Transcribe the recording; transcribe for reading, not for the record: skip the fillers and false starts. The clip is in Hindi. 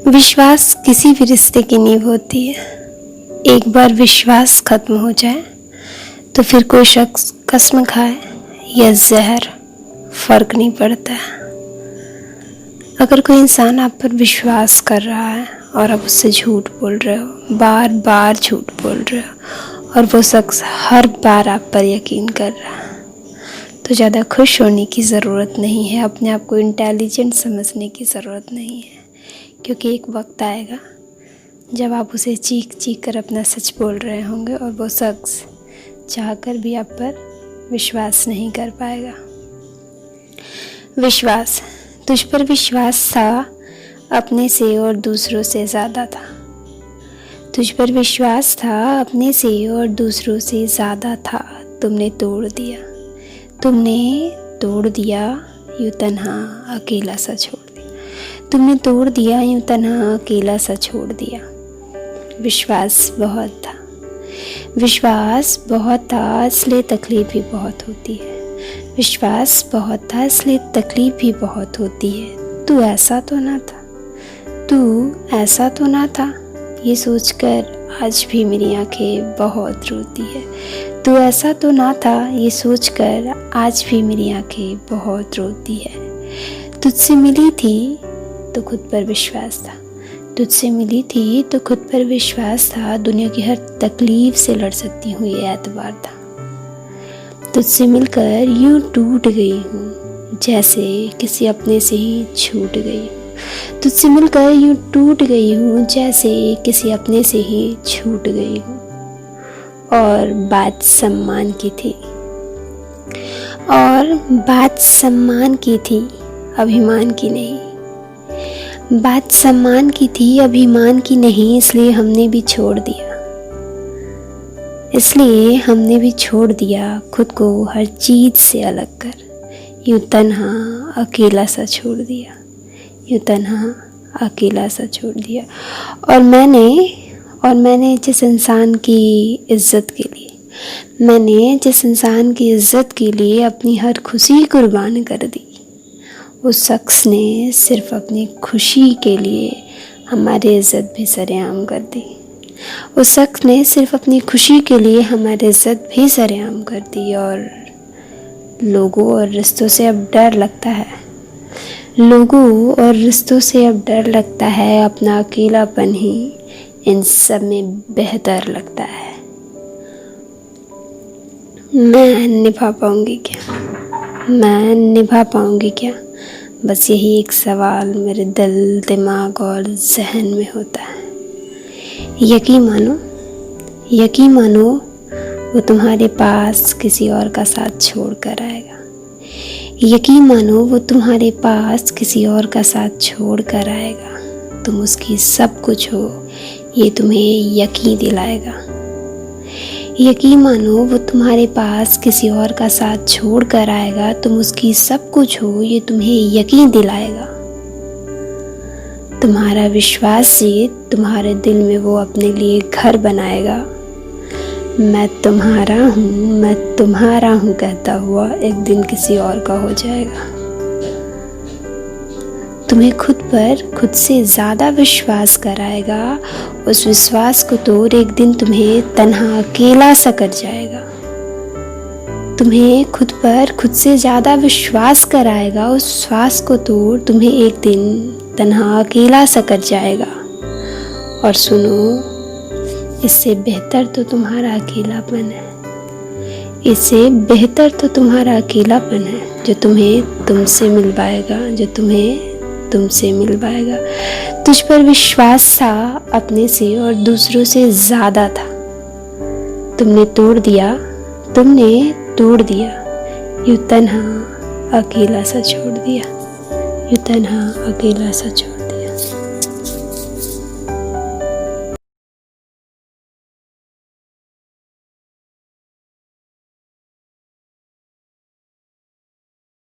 विश्वास किसी भी रिश्ते की नींव होती है। एक बार विश्वास खत्म हो जाए तो फिर कोई शख्स कसम खाए या जहर फर्क नहीं पड़ता। अगर कोई इंसान आप पर विश्वास कर रहा है और आप उससे झूठ बोल रहे हो, बार बार झूठ बोल रहे हो और वो शख्स हर बार आप पर यकीन कर रहा है, तो ज़्यादा खुश होने की ज़रूरत नहीं है। अपने आप को इंटेलिजेंट समझने की ज़रूरत नहीं है, क्योंकि एक वक्त आएगा जब आप उसे चीख चीख कर अपना सच बोल रहे होंगे और वो शख्स चाहकर भी आप पर विश्वास नहीं कर पाएगा। विश्वास, तुझ पर विश्वास था अपने से और दूसरों से ज़्यादा था। तुझ पर विश्वास था अपने से और दूसरों से ज़्यादा था। तुमने तोड़ दिया, तुमने तोड़ दिया, यूँ तन्हा अकेला सा छोड़ दिया। तुमने तोड़ दिया, यूँ तन्हा अकेला सा छोड़ दिया। विश्वास बहुत था, विश्वास बहुत था, इसलिए तकलीफ भी बहुत होती है। विश्वास बहुत था, इसलिए तकलीफ भी बहुत होती है। तू ऐसा तो ना था, तू ऐसा तो ना था, ये सोचकर आज भी मेरी आंखें बहुत रोती है। तू ऐसा तो ना था, ये सोचकर आज भी मेरी आंखें बहुत रोती है। तुझसे मिली थी तो खुद पर विश्वास था, तुझसे मिली थी तो खुद पर विश्वास था। दुनिया की हर तकलीफ से लड़ सकती हूँ, ये एतबार था। तुझसे मिलकर यूँ टूट गई हूँ जैसे किसी अपने से ही छूट गई। तुझसे मिलकर यूँ टूट गई हूँ जैसे किसी अपने से ही छूट गई हूँ। और बात सम्मान की थी, और बात सम्मान की थी, अभिमान की नहीं। बात सम्मान की थी, अभिमान की नहीं, इसलिए हमने भी छोड़ दिया, इसलिए हमने भी छोड़ दिया खुद को हर चीज़ से अलग कर। यूँ तन्हा अकेला सा छोड़ दिया, यूँ तन्हा अकेला सा छोड़ दिया। और मैंने जिस इंसान की इज़्ज़त के लिए, मैंने जिस इंसान की इज़्ज़त के लिए अपनी हर खुशी कुर्बान कर दी, उस शख्स ने सिर्फ अपनी खुशी के लिए हमारी इज़्ज़त भी सरेआम कर दी। उस शख्स ने सिर्फ अपनी खुशी के लिए हमारी इज़्ज़त भी सरेआम कर दी। और लोगों और रिश्तों से अब डर लगता है, लोगों और रिश्तों से अब डर लगता है। अपना अकेलापन ही इन सब में बेहतर लगता है। मैं निभा पाऊंगी क्या, मैं निभा पाऊंगी क्या, बस यही एक सवाल मेरे दिल, दिमाग और जहन में होता है। यकीन मानो वो तुम्हारे पास किसी और का साथ छोड़ कर आएगा। यकीन मानो वो तुम्हारे पास किसी और का साथ छोड़ कर आएगा। तुम उसकी सब कुछ हो, ये तुम्हें यकीन दिलाएगा। यकीन मानो वो तुम्हारे पास किसी और का साथ छोड़ कर आएगा। तुम उसकी सब कुछ हो, ये तुम्हें यकीन दिलाएगा। तुम्हारा विश्वास से तुम्हारे दिल में वो अपने लिए घर बनाएगा। मैं तुम्हारा हूँ कहता हुआ एक दिन किसी और का हो जाएगा। तुम्हें खुद से ज़्यादा विश्वास कराएगा। उस विश्वास को तोड़ एक दिन तुम्हें तन्हा अकेला सा कर जाएगा। तुम्हें खुद से ज़्यादा विश्वास कराएगा। उस विश्वास को तोड़ तुम्हें एक दिन तन्हा अकेला सा कर जाएगा। और सुनो, इससे बेहतर तो तुम्हारा अकेलापन है, इससे बेहतर तो तुम्हारा अकेलापन है जो तुम्हें तुमसे मिलवाएगा, जो तुम्हें तुमसे मिलवाएगा। तुझ पर विश्वास था अपने से और दूसरों से ज़्यादा था। तुमने तोड़ दिया, यूँ तन्हा अकेला सा छोड़ दिया, यूँ तन्हा अकेला सा छोड़